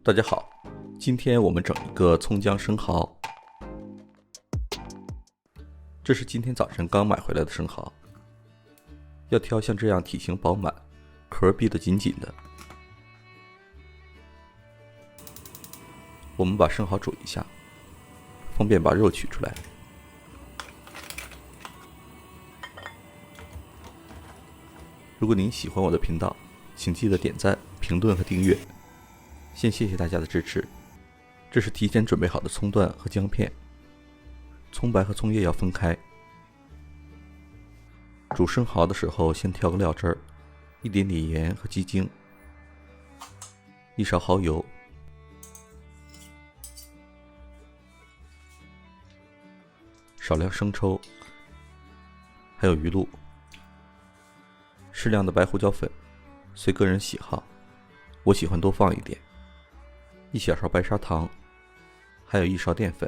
大家好，今天我们整一个葱姜生蚝。这是今天早晨刚买回来的生蚝，要挑像这样体型饱满、壳闭得紧紧的。我们把生蚝煮一下，方便把肉取出来。如果您喜欢我的频道，请记得点赞、评论和订阅。先谢谢大家的支持。这是提前准备好的葱段和姜片，葱白和葱叶要分开。煮生蚝的时候，先调个料汁儿，一点点盐和鸡精，一勺蚝油，少量生抽，还有鱼露，适量的白胡椒粉，随个人喜好，我喜欢多放一点。一小勺白砂糖，还有1勺淀粉，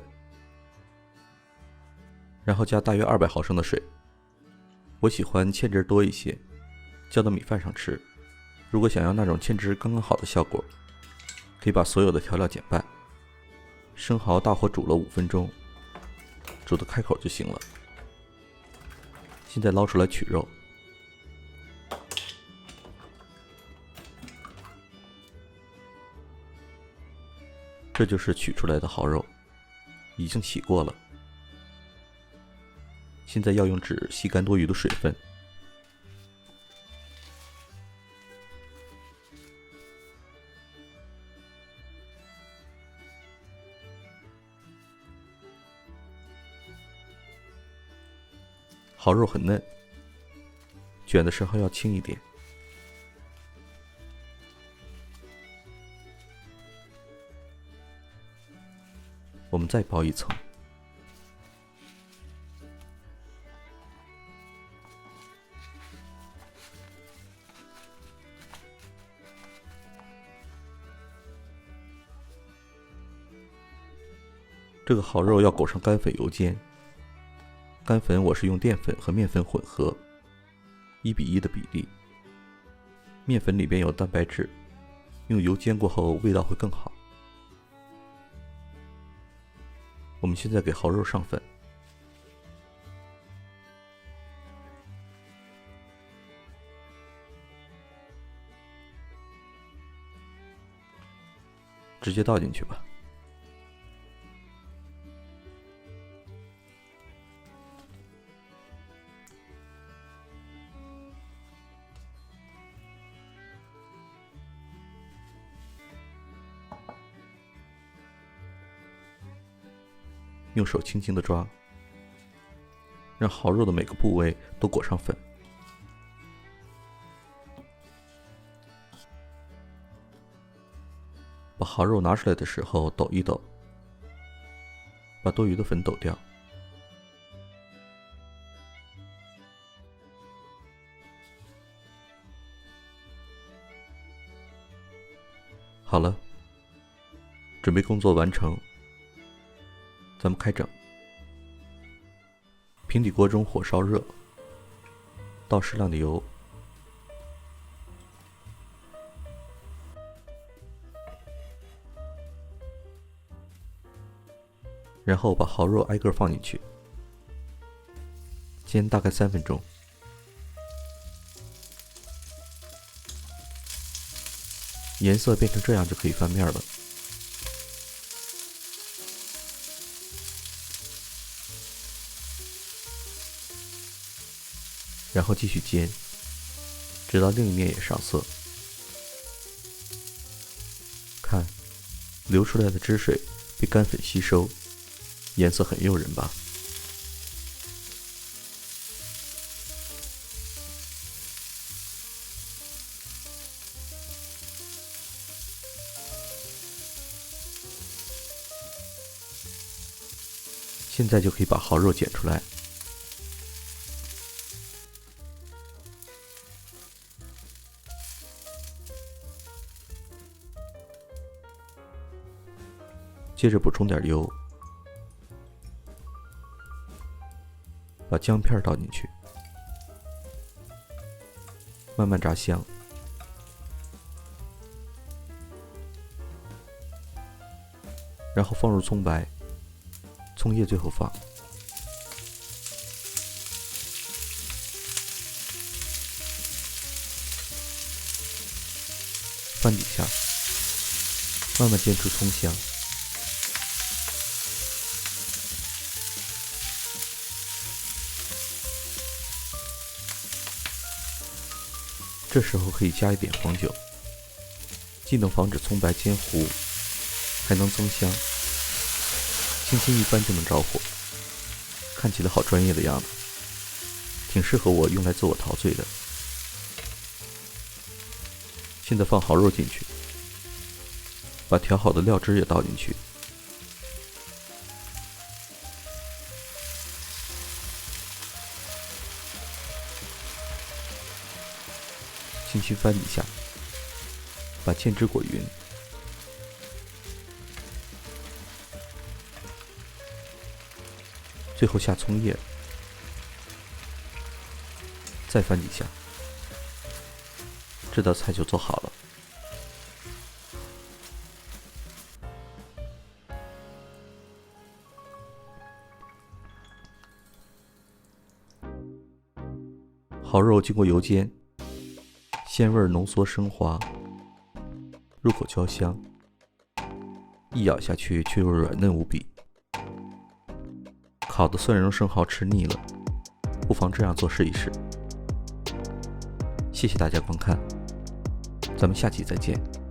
然后加大约200毫升的水。我喜欢芡汁多一些，浇到米饭上吃。如果想要那种芡汁刚刚好的效果，可以把所有的调料减半。生蚝大火煮了5分钟，煮得开口就行了。现在捞出来取肉。这就是取出来的蚝肉，已经洗过了。现在要用纸吸干多余的水分。蚝肉很嫩，卷的时候要轻一点。我们再包一层，这个蚝肉要裹上干粉油煎。干粉我是用淀粉和面粉混合，1:1的比例。面粉里边有蛋白质，用油煎过后味道会更好。我们现在给蚝肉上粉，直接倒进去吧。用手轻轻地抓，让蚝肉的每个部位都裹上粉。把蚝肉拿出来的时候抖一抖，把多余的粉抖掉。好了，准备工作完成。咱们开整，平底锅中火烧热，倒适量的油，然后把蚝肉挨个放进去，煎大概3分钟。颜色变成这样就可以翻面了。然后继续煎，直到另一面也上色。看，流出来的汁水被干粉吸收，颜色很诱人吧？现在就可以把蚝肉捡出来。接着补充点油，把姜片倒进去，慢慢炸香。然后放入葱白，葱叶最后放。翻几下，慢慢煎出葱香。这时候可以加一点黄酒，既能防止葱白煎糊，还能增香。轻轻一翻就能着火，看起来好专业的样子，挺适合我用来自我陶醉的。现在放蚝肉进去，把调好的料汁也倒进去，轻轻翻几下，把芡汁裹匀，最后下葱叶，再翻几下，这道菜就做好了。蚝肉经过油煎，鲜味浓缩升华，入口焦香，一咬下去却又软嫩无比。烤的蒜蓉生蚝吃腻了，不妨这样做试一试。谢谢大家观看，咱们下期再见。